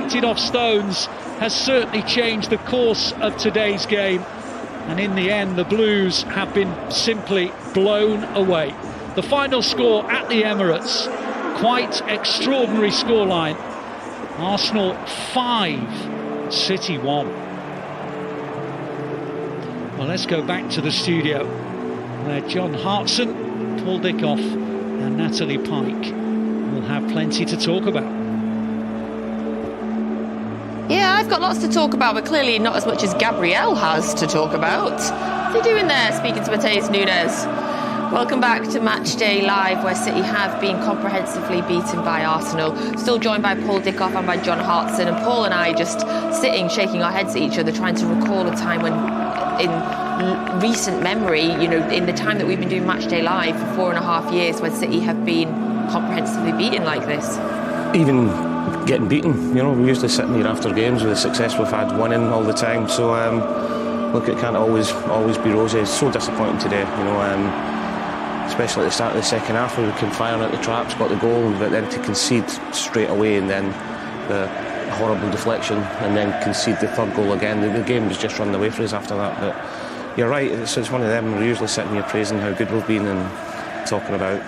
deflected off stones has certainly changed the course of today's game. And in the end, the Blues have been simply blown away. The final score at the Emirates, quite extraordinary scoreline. Arsenal 5, City 1. Well, let's go back to the studio where John Hartson, Paul Dickov and Natalie Pike will have plenty to talk about. Yeah, I've got lots to talk about, but clearly not as much as Gabrielle has to talk about. What's he doing there, speaking to Mateus Nunes? Welcome back to Matchday Live, where City have been comprehensively beaten by Arsenal. Still joined by Paul Dickov and by John Hartson, and Paul and I just sitting, shaking our heads at each other, trying to recall a time when, in recent memory, you know, in the time that we've been doing Matchday Live for 4.5 years, when City have been comprehensively beaten like this. Even getting beaten, you know, we usually sit here after games with the success we've had winning all the time. So look, it can't always be rosy. It's so disappointing today, you know. Especially at the start of the second half, where we came firing at the traps, got the goal, but then to concede straight away, and then the horrible deflection, and then concede the third goal again. The game was just running away for us after that. But you're right, it's one of them. We're usually sitting here praising how good we've been and talking about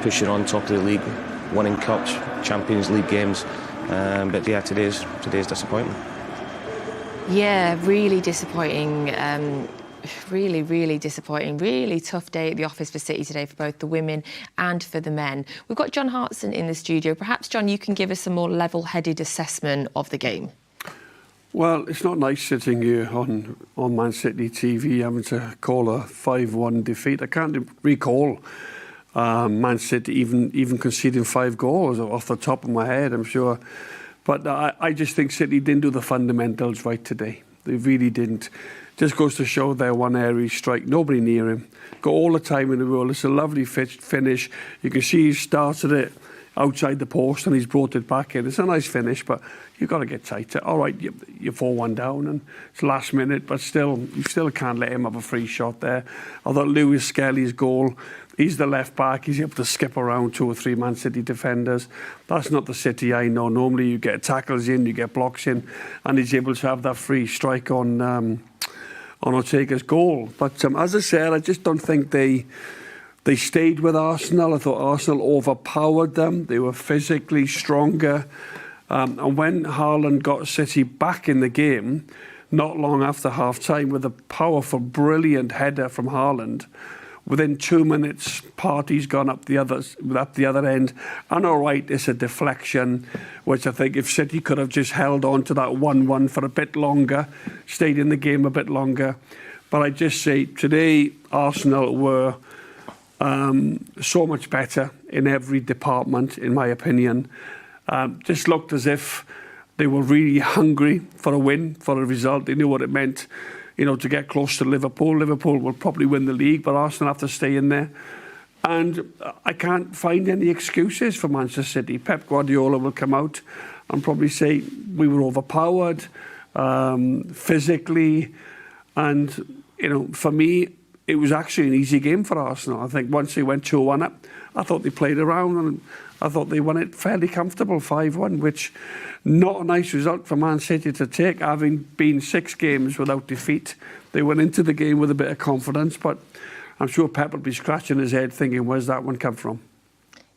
pushing on top of the league, winning cups, Champions League games. But yeah, today's disappointing. Yeah, really disappointing. Really disappointing. Really tough day at the office for City today, for both the women and for the men. We've got John Hartson in the studio. Perhaps, John, you can give us a more level-headed assessment of the game. Well, it's not nice sitting here on Man City TV having to call a 5-1 defeat. I can't recall Man City even conceding 5 goals off the top of my head, I'm sure. But I just think City didn't do the fundamentals right today. They really didn't. Just goes to show their one area strike, nobody near him. Got all the time in the world. It's a lovely finish. You can see he started it outside the post and he's brought it back in. It's a nice finish, but you've got to get tighter. All right, you're 4-1 down and it's last minute, but still, you still can't let him have a free shot there. I thought Lewis Skelly's goal, he's the left back. He's able to skip around 2 or 3 Man City defenders. That's not the City I know. Normally you get tackles in, you get blocks in, and he's able to have that free strike on Ortega's goal. But as I said, I just don't think they stayed with Arsenal. I thought Arsenal overpowered them. They were physically stronger. And when Haaland got City back in the game, not long after half-time, with a powerful, brilliant header from Haaland, within 2 minutes, Partey's gone up the other end. And all right, it's a deflection, which I think if City could have just held on to that 1-1 for a bit longer, stayed in the game a bit longer. But I just say today, Arsenal were so much better in every department, in my opinion. Just looked as if they were really hungry for a win, for a result. They knew what it meant, you know, to get close to Liverpool. Liverpool will probably win the league, but Arsenal have to stay in there. And I can't find any excuses for Manchester City. Pep Guardiola will come out and probably say we were overpowered physically. And, you know, for me, it was actually an easy game for Arsenal. I think once they went 2-1 up, I thought they played around and I thought they won it fairly comfortable, 5-1, which not a nice result for Man City to take, having been 6 games without defeat. They went into the game with a bit of confidence, but I'm sure Pep will be scratching his head thinking, where's that one come from?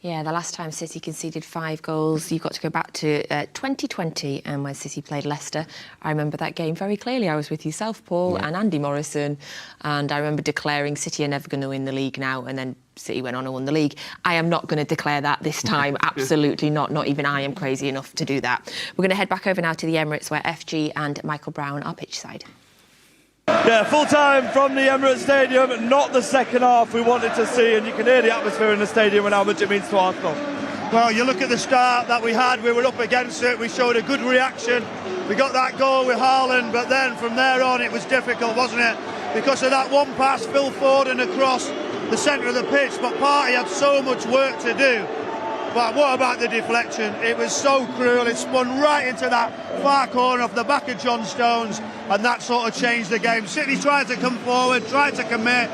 Yeah, the last time City conceded 5 goals, you've got to go back to 2020 and when City played Leicester. I remember that game very clearly. I was with yourself, Paul, and Andy Morrison, and I remember declaring City are never going to win the league now, and then City went on and won the league. I am not going to declare that this time, absolutely not. Not even I am crazy enough to do that. We're going to head back over now to the Emirates, where FG and Michael Brown are pitchside. Yeah, full time from the Emirates Stadium, not the second half we wanted to see, and you can hear the atmosphere in the stadium and how much it means to Arsenal. Well, you look at the start that we had, we were up against it, we showed a good reaction, we got that goal with Haaland, but then from there on it was difficult, wasn't it? Because of that one pass, Phil Foden across the centre of the pitch, but Partey had so much work to do. But what about the deflection? It was so cruel. It spun right into that far corner off the back of John Stones, and that sort of changed the game. City tried to come forward, tried to commit,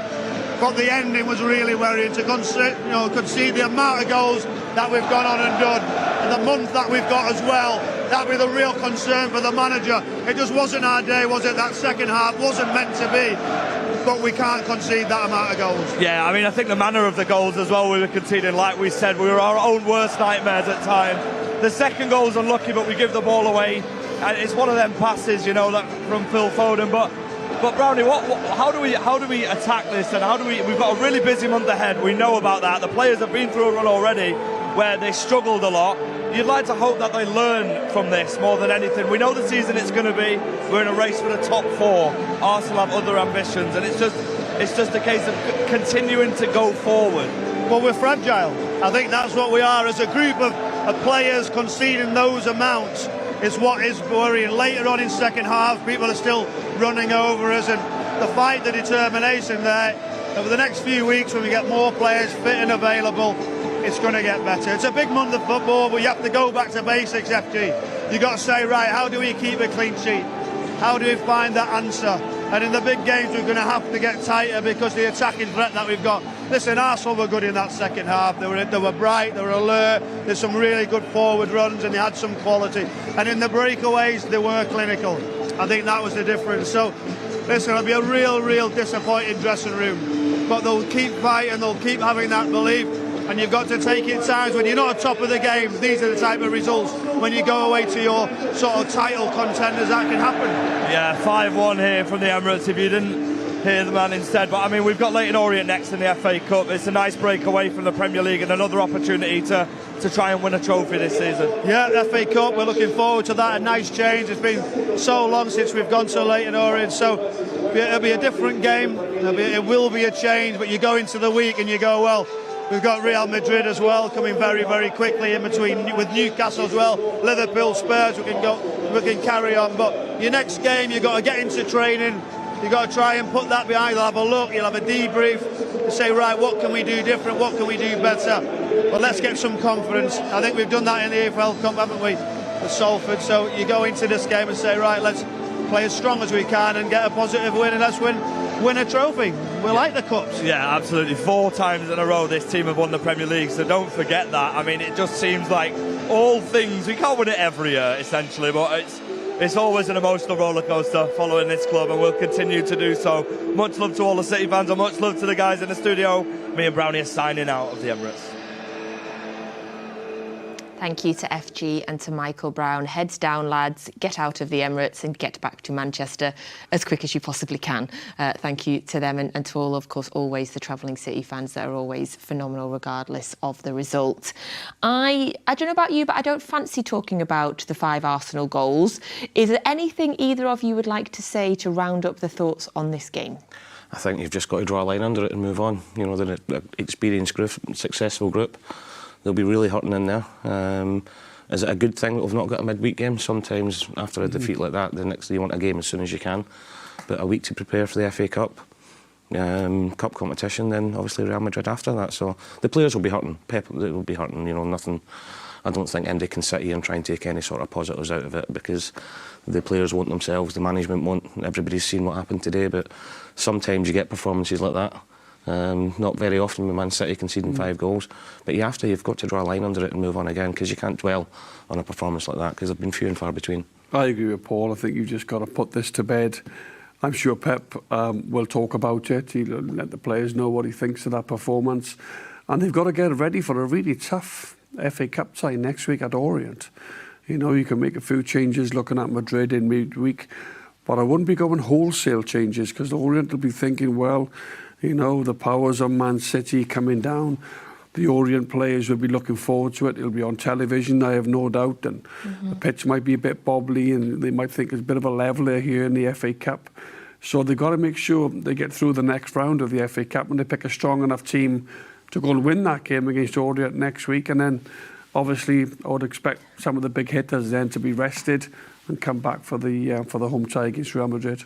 but the ending was really worrying. To concede the amount of goals that we've gone on and done, and the month that we've got as well, That'd be the real concern for the manager. It just wasn't our day, was it? That second half wasn't meant to be. But we can't concede that amount of goals. Yeah, I mean, I think the manner of the goals as well, we were conceding, like we said, we were our own worst nightmares at times. The second goal's unlucky, but we give the ball away. And it's one of them passes, you know, that from Phil Foden. But Brownie, how do we attack this? And we've got a really busy month ahead. We know about that. The players have been through a run already where they struggled a lot. You'd like to hope that they learn from this more than anything. We know the season it's going to be. We're in a race for the top 4. Arsenal have other ambitions, and it's just a case of continuing to go forward. Well, we're fragile. I think that's what we are as a group of players conceding those amounts. Is what is worrying. Later on in second half, people are still running over us, and the fight, the determination there. Over the next few weeks, when we get more players fit and available, it's going to get better. It's a big month of football, but you have to go back to basics, FG. You've got to say, right, how do we keep a clean sheet? How do we find that answer? And in the big games, we're going to have to get tighter because the attacking threat that we've got. Listen, Arsenal were good in that second half. They were bright, they were alert. There's some really good forward runs, and they had some quality. And in the breakaways, they were clinical. I think that was the difference. So, listen, it'll be a real disappointing dressing room. But they'll keep fighting, they'll keep having that belief. And you've got to take it times when you're not on top of the game. These are the type of results when you go away to your sort of title contenders, that can happen. Yeah, 5-1 here from the Emirates if you didn't hear the man instead. But I mean, we've got Leyton Orient next in the FA Cup. It's a nice break away from the Premier League and another opportunity to try and win a trophy this season. Yeah, the FA Cup, we're looking forward to that. A nice change. It's been so long since we've gone to Leyton Orient, so it'll be a different game. It will be a change, but you go into the week and you go, well, we've got Real Madrid as well coming very quickly in between, with Newcastle as well, Liverpool, Spurs. We can carry on. But your next game, you've got to get into training. You've got to try and put that behind. You'll have a look. You'll have a debrief to say, right, what can we do different? What can we do better? But let's get some confidence. I think we've done that in the AFL Cup, haven't we, with Salford? So you go into this game and say, right, let's play as strong as we can and get a positive win, and let's win a trophy. We like the cups. Yeah, absolutely. 4 times in a row this team have won the Premier League, so don't forget that. I mean, it just seems like all things, we can't win it every year essentially, but it's always an emotional roller coaster following this club, and we'll continue to do so. Much love to all the City fans, and much love to the guys in the studio. Me and Brownie are signing out of the Emirates. Thank you to FG and to Michael Brown. Heads down, lads. Get out of the Emirates and get back to Manchester as quick as you possibly can. Thank you to them and to all, of course, always the travelling City fans that are always phenomenal regardless of the result. I don't know about you, but I don't fancy talking about the 5 Arsenal goals. Is there anything either of you would like to say to round up the thoughts on this game? I think you've just got to draw a line under it and move on. You know, they're an experienced group, successful group. They'll be really hurting in there. Is it a good thing that we've not got a midweek game? Sometimes after a defeat like that, the next day you want a game as soon as you can. But a week to prepare for the FA Cup, cup competition, then obviously Real Madrid after that. So the players will be hurting. Pep will be hurting. You know, nothing. I don't think Indy can sit here and try and take any sort of positives out of it, because the players won't themselves, the management won't. Everybody's seen what happened today, but sometimes you get performances like that. Not very often with Man City conceding 5 goals, but you've got to draw a line under it and move on again, because you can't dwell on a performance like that, because they've been few and far between. I agree with Paul. I think you've just got to put this to bed. I'm sure Pep will talk about it. He'll let the players know what he thinks of that performance, and they've got to get ready for a really tough FA Cup tie next week at Orient. You know, you can make a few changes looking at Madrid in midweek, but I wouldn't be going wholesale changes, because Orient will be thinking, well, you know, the powers of Man City coming down. The Orient players will be looking forward to it. It'll be on television, I have no doubt. And the pitch might be a bit bobbly, and they might think there's a bit of a leveler here in the FA Cup. So they've got to make sure they get through the next round of the FA Cup, and they pick a strong enough team to go and win that game against Orient next week. And then, obviously, I would expect some of the big hitters then to be rested and come back for the home tie against Real Madrid.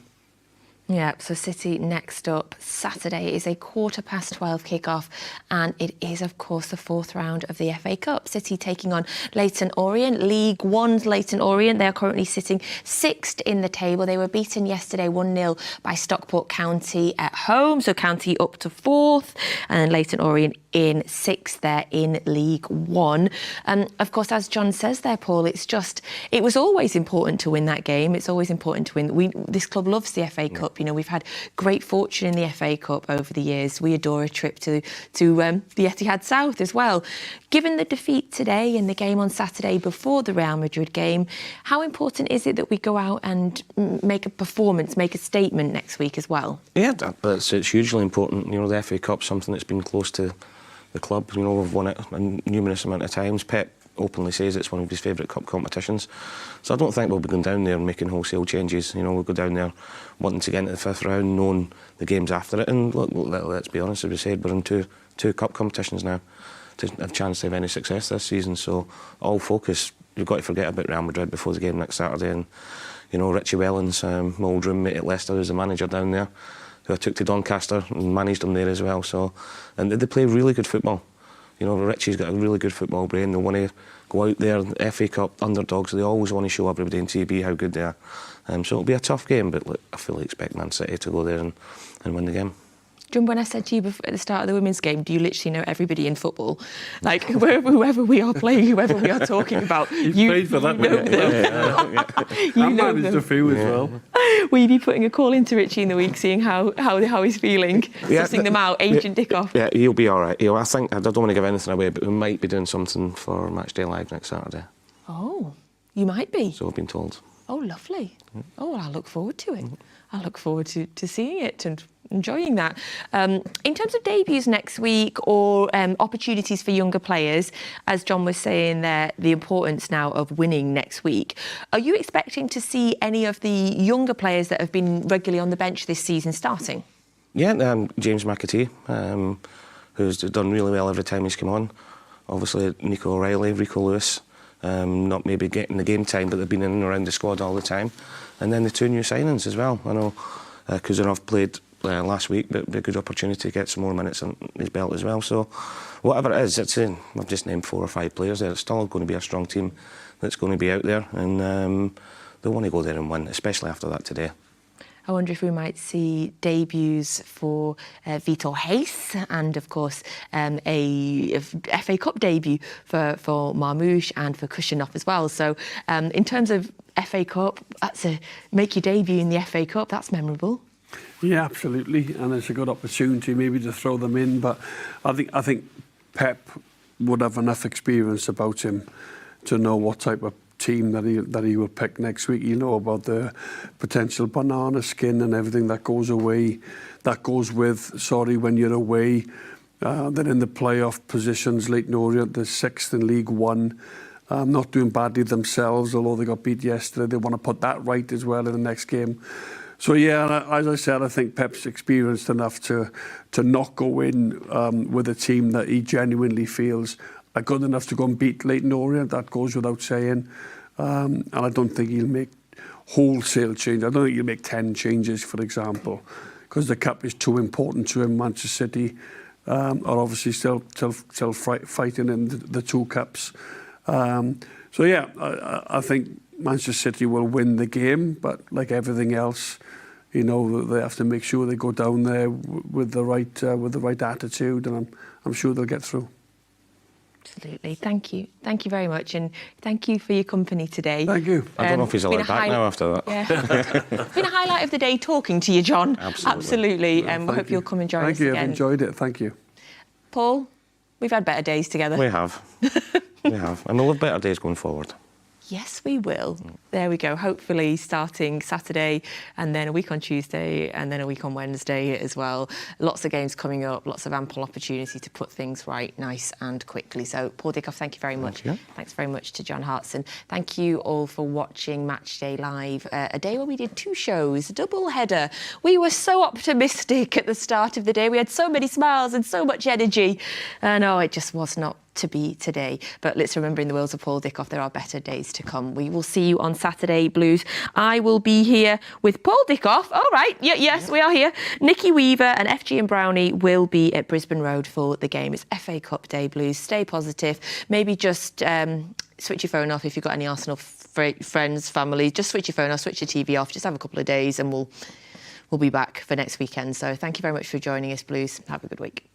Yeah, so City next up. Saturday is a 12:15 kick-off, and it is, of course, the fourth round of the FA Cup. City taking on Leyton Orient. League One's Leyton Orient. They are currently sitting 6th in the table. They were beaten yesterday 1-0 by Stockport County at home, so County up to 4th, and Leyton Orient in 6th there in League One. Of course, as John says there, Paul, it was always important to win that game. It's always important to win. This club loves the FA Cup. You know, we've had great fortune in the FA Cup over the years. We adore a trip to the Etihad South as well. Given the defeat today and the game on Saturday before the Real Madrid game, how important is it that we go out and make a performance, make a statement next week as well? Yeah, it's hugely important. You know, the FA Cup's something that's been close to the club. You know, we've won it a numerous amount of times. Pep openly says it's one of his favourite cup competitions. So I don't think we'll be going down there and making wholesale changes. You know, we'll go down there wanting to get into the 5th round, knowing the games after it. And look, let's be honest, as we said, we're in two cup competitions now to have a chance to have any success this season. So all focus, you've got to forget about Real Madrid before the game next Saturday. And, you know, Richie Wellens, my old roommate at Leicester, who's the manager down there, who I took to Doncaster and managed them there as well. So, and they play really good football. You know, Richie's got a really good football brain. They want to go out there, the FA Cup underdogs. They always want to show everybody in TV how good they are. So it'll be a tough game, but look, I fully expect Man City to go there and win the game. Do you remember when I said to you at the start of the women's game, do you literally know everybody in football? Like, whoever we are playing, whoever we are talking about, you paid for that, know them. I managed a few as well. Will you be putting a call into Richie in the week, seeing how he's feeling, sussing them out, Agent Dickov? Yeah, he'll be all right. I think, I don't want to give anything away, but we might be doing something for Matchday Live next Saturday. Oh, you might be? So I've been told. Oh, lovely. Oh, well, I look forward to it. I look forward to seeing it and enjoying that. In terms of debuts next week or opportunities for younger players, as John was saying there, the importance now of winning next week. Are you expecting to see any of the younger players that have been regularly on the bench this season starting? Yeah, James McAtee, who's done really well every time he's come on. Obviously, Nico O'Reilly, Rico Lewis, not maybe getting the game time, but they've been in and around the squad all the time. And then the two new signings as well. I know Kuzanov played last week, but it'd be a good opportunity to get some more minutes on his belt as well. So whatever it is, I've just named 4 or 5 players there. It's still going to be a strong team that's going to be out there, and they want to go there and win, especially after that today. I wonder if we might see debuts for Vitor Hayes and, of course, a FA Cup debut for Marmouche and for Kushanov as well. So in terms of FA Cup, make your debut in the FA Cup, that's memorable. Yeah, absolutely, and it's a good opportunity maybe to throw them in. But I think Pep would have enough experience about him to know what type of team that he will pick next week. You know about the potential banana skin and everything that goes with when you're away. They're in the playoff positions. Leyton Orient, they're 6th in League One. Not doing badly themselves, although they got beat yesterday. They want to put that right as well in the next game. So yeah, as I said, I think Pep's experienced enough to not go in with a team that he genuinely feels are good enough to go and beat Leyton Orient. That goes without saying. And I don't think he'll make wholesale changes. I don't think he'll make 10 changes, for example, because the cup is too important to him. Manchester City are obviously still fighting in the 2 cups. So yeah, I think Manchester City will win the game, but like everything else, you know, they have to make sure they go down there with the right attitude, and I'm sure they'll get through. Absolutely. Thank you very much, and thank you for your company today. Thank you. I don't know if he's allowed back now after that. Yeah. It's been a highlight of the day talking to you, John. Absolutely. And we hope you'll come and join us again. Thank you. I've enjoyed it. Thank you. Paul, we've had better days together. We have. We have. And we'll have better days going forward. Yes, we will. There we go. Hopefully starting Saturday and then a week on Tuesday and then a week on Wednesday as well. Lots of games coming up, lots of ample opportunity to put things right nice and quickly. So, Paul Dickov, thank you very much. Thanks very much to John Hartson. Thank you all for watching Matchday Live. A day where we did 2 shows, a double header. We were so optimistic at the start of the day. We had so many smiles and so much energy. No, it just was not to be today. But let's remember, in the words of Paul Dickov, there are better days to come. We will see you on Saturday, Blues. I will be here with Paul Dickov. All right, yes, we are here. Nikki Weaver and FG and Brownie will be at Brisbane Road for the game. It's FA Cup Day, Blues. Stay positive. Maybe just switch your phone off if you've got any Arsenal friends, family. Just switch your phone off, switch your TV off. Just have a couple of days and we'll be back for next weekend. So thank you very much for joining us, Blues. Have a good week.